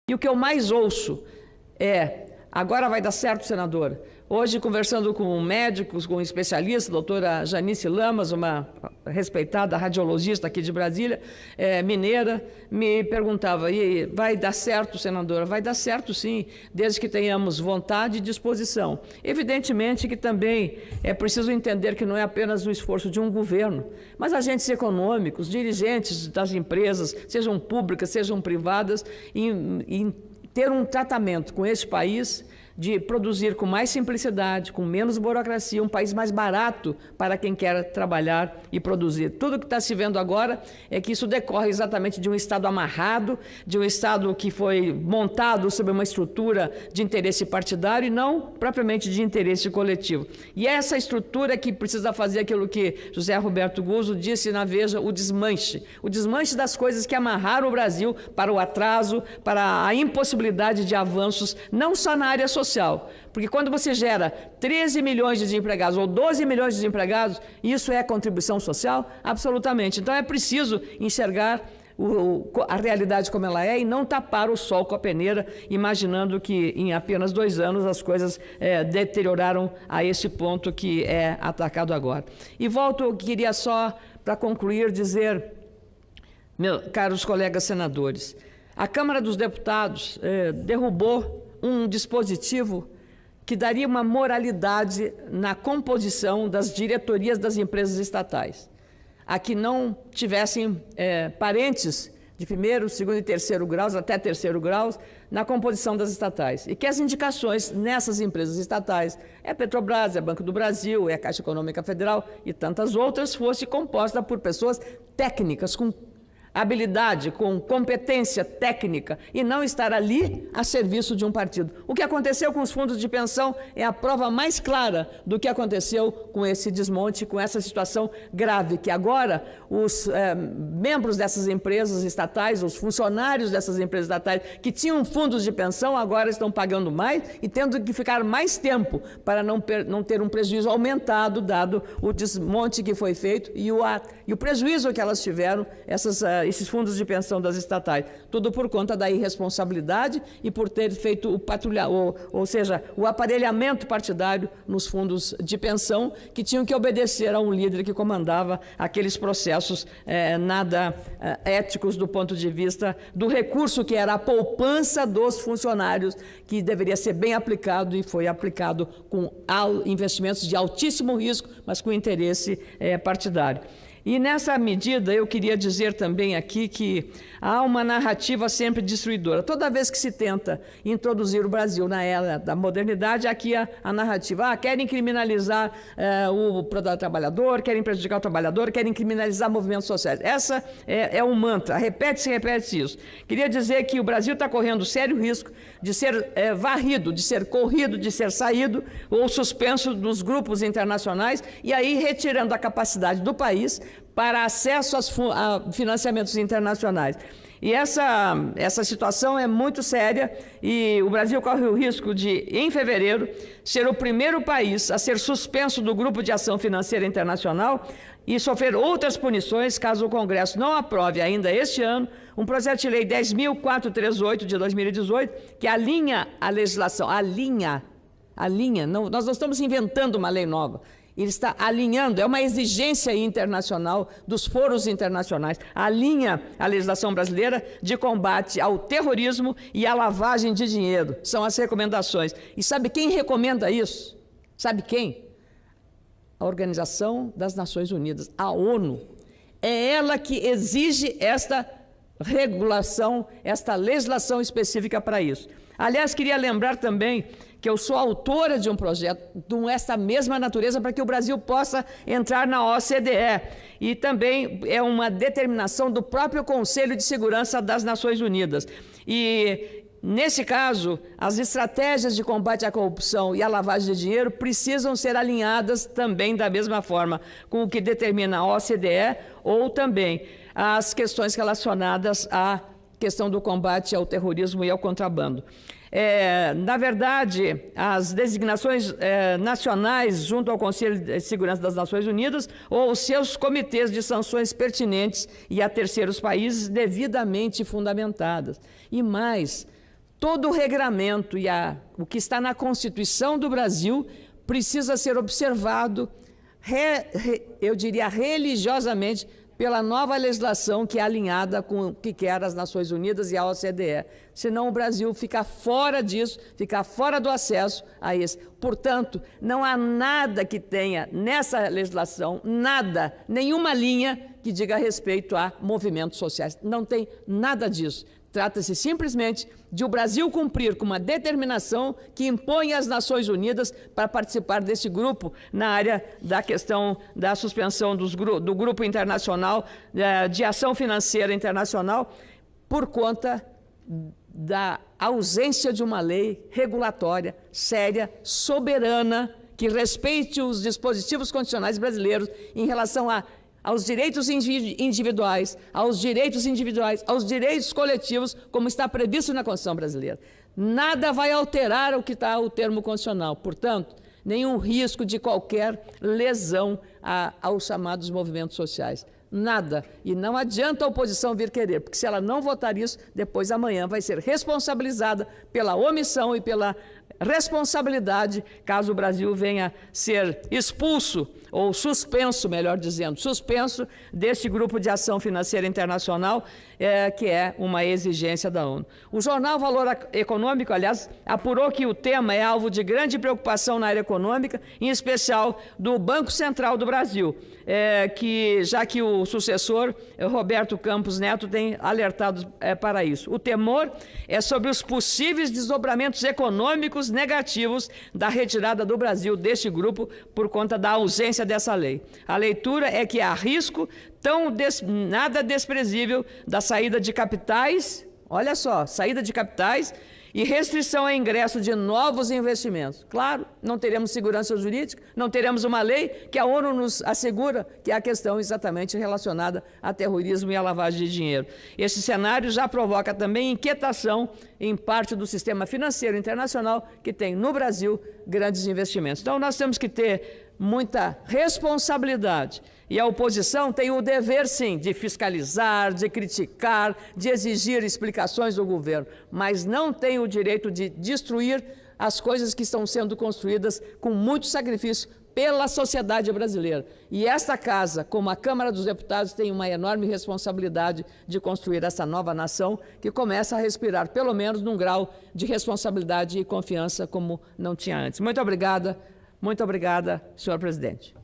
E o que eu mais ouço é: agora vai dar certo, senador. Hoje, conversando com médicos, com especialistas, a doutora Janice Lamas, uma respeitada radiologista aqui de Brasília, mineira, me perguntava: e vai dar certo, senadora? Vai dar certo, sim, desde que tenhamos vontade e disposição. Evidentemente que também é preciso entender que não é apenas o esforço de um governo, mas agentes econômicos, dirigentes das empresas, sejam públicas, sejam privadas, em ter um tratamento com esse país de produzir com mais simplicidade, com menos burocracia, um país mais barato para quem quer trabalhar e produzir. Tudo que está se vendo agora é que isso decorre exatamente de um Estado amarrado, de um Estado que foi montado sob uma estrutura de interesse partidário e não propriamente de interesse coletivo. E é essa estrutura que precisa fazer aquilo que José Roberto Guzzo disse na Veja, o desmanche das coisas que amarraram o Brasil para o atraso, para a impossibilidade de avanços, não só na área social, porque quando você gera 13 milhões de desempregados ou 12 milhões de desempregados, isso é contribuição social? Absolutamente. Então é preciso enxergar a realidade como ela é e não tapar o sol com a peneira, imaginando que em apenas 2 anos as coisas deterioraram a esse ponto que é atacado agora. E eu queria só, para concluir, dizer, meus caros colegas senadores, a Câmara dos Deputados derrubou um dispositivo que daria uma moralidade na composição das diretorias das empresas estatais, a que não tivessem parentes de primeiro, segundo e terceiro graus, até terceiro graus, na composição das estatais. E que as indicações nessas empresas estatais, Petrobras, Banco do Brasil, Caixa Econômica Federal e tantas outras, fosse composta por pessoas técnicas, com habilidade, com competência técnica, e não estar ali a serviço de um partido. O que aconteceu com os fundos de pensão é a prova mais clara do que aconteceu com esse desmonte, com essa situação grave, que agora os membros dessas empresas estatais, os funcionários dessas empresas estatais que tinham fundos de pensão, agora estão pagando mais e tendo que ficar mais tempo para não ter um prejuízo aumentado, dado o desmonte que foi feito e o prejuízo que elas tiveram, esses fundos de pensão das estatais, tudo por conta da irresponsabilidade e por ter feito ou seja, o aparelhamento partidário nos fundos de pensão, que tinham que obedecer a um líder que comandava aqueles processos nada éticos do ponto de vista do recurso que era a poupança dos funcionários, que deveria ser bem aplicado e foi aplicado com investimentos de altíssimo risco, mas com interesse partidário. E nessa medida eu queria dizer também aqui que há uma narrativa sempre destruidora. Toda vez que se tenta introduzir o Brasil na era da modernidade, aqui a narrativa, querem criminalizar o trabalhador, querem prejudicar o trabalhador, querem criminalizar movimentos sociais. Essa é um mantra, repete-se isso. Queria dizer que o Brasil está correndo sério risco de ser varrido, de ser corrido, de ser saído ou suspenso dos grupos internacionais e aí retirando a capacidade do país para acesso a financiamentos internacionais. E essa situação é muito séria e o Brasil corre o risco de, em fevereiro, ser o primeiro país a ser suspenso do Grupo de Ação Financeira Internacional e sofrer outras punições caso o Congresso não aprove ainda este ano um projeto de lei 10.438 de 2018 que alinha a legislação, nós não estamos inventando uma lei nova. Ele está alinhando, é uma exigência internacional dos foros internacionais, alinha a legislação brasileira de combate ao terrorismo e à lavagem de dinheiro. São as recomendações. E sabe quem recomenda isso? Sabe quem? A Organização das Nações Unidas, a ONU. É ela que exige esta regulação, esta legislação específica para isso. Aliás, queria lembrar também que eu sou autora de um projeto dessa mesma natureza para que o Brasil possa entrar na OCDE. E também é uma determinação do próprio Conselho de Segurança das Nações Unidas. E, nesse caso, as estratégias de combate à corrupção e à lavagem de dinheiro precisam ser alinhadas também da mesma forma com o que determina a OCDE ou também as questões relacionadas à questão do combate ao terrorismo e ao contrabando. Na verdade, as designações nacionais junto ao Conselho de Segurança das Nações Unidas ou os seus comitês de sanções pertinentes e a terceiros países devidamente fundamentadas. E mais, todo o regramento e o que está na Constituição do Brasil precisa ser observado, eu diria religiosamente, pela nova legislação que é alinhada com o que quer as Nações Unidas e a OCDE. Senão o Brasil fica fora disso, fica fora do acesso a isso. Portanto, não há nada que tenha nessa legislação, nada, nenhuma linha que diga respeito a movimentos sociais. Não tem nada disso. Trata-se simplesmente de o Brasil cumprir com uma determinação que impõe às Nações Unidas para participar desse grupo na área da questão da suspensão do Grupo Internacional de Ação Financeira Internacional por conta da ausência de uma lei regulatória, séria, soberana, que respeite os dispositivos constitucionais brasileiros em relação aos direitos individuais, aos direitos coletivos, como está previsto na Constituição brasileira. Nada vai alterar o que está o termo constitucional. Portanto, nenhum risco de qualquer lesão aos chamados movimentos sociais. Nada. E não adianta a oposição vir querer, porque se ela não votar isso, depois amanhã vai ser responsabilizada pela omissão e pela responsabilidade, caso o Brasil venha ser expulso, ou suspenso, melhor dizendo, suspenso deste Grupo de Ação Financeira Internacional, que é uma exigência da ONU. O jornal Valor Econômico, aliás, apurou que o tema é alvo de grande preocupação na área econômica, em especial do Banco Central do Brasil, já que o sucessor, Roberto Campos Neto, tem alertado para isso. O temor é sobre os possíveis desdobramentos econômicos negativos da retirada do Brasil deste grupo por conta da ausência dessa lei. A leitura é que há risco nada desprezível da saída de capitais, olha só, saída de capitais e restrição ao ingresso de novos investimentos. Claro, não teremos segurança jurídica, não teremos uma lei que a ONU nos assegura, que é a questão exatamente relacionada a terrorismo e a lavagem de dinheiro. Esse cenário já provoca também inquietação em parte do sistema financeiro internacional que tem no Brasil grandes investimentos. Então nós temos que ter muita responsabilidade. E a oposição tem o dever, sim, de fiscalizar, de criticar, de exigir explicações do governo, mas não tem o direito de destruir as coisas que estão sendo construídas com muito sacrifício pela sociedade brasileira. E esta casa, como a Câmara dos Deputados, tem uma enorme responsabilidade de construir essa nova nação que começa a respirar, pelo menos, num grau de responsabilidade e confiança como não tinha antes. Muito obrigada, senhor presidente.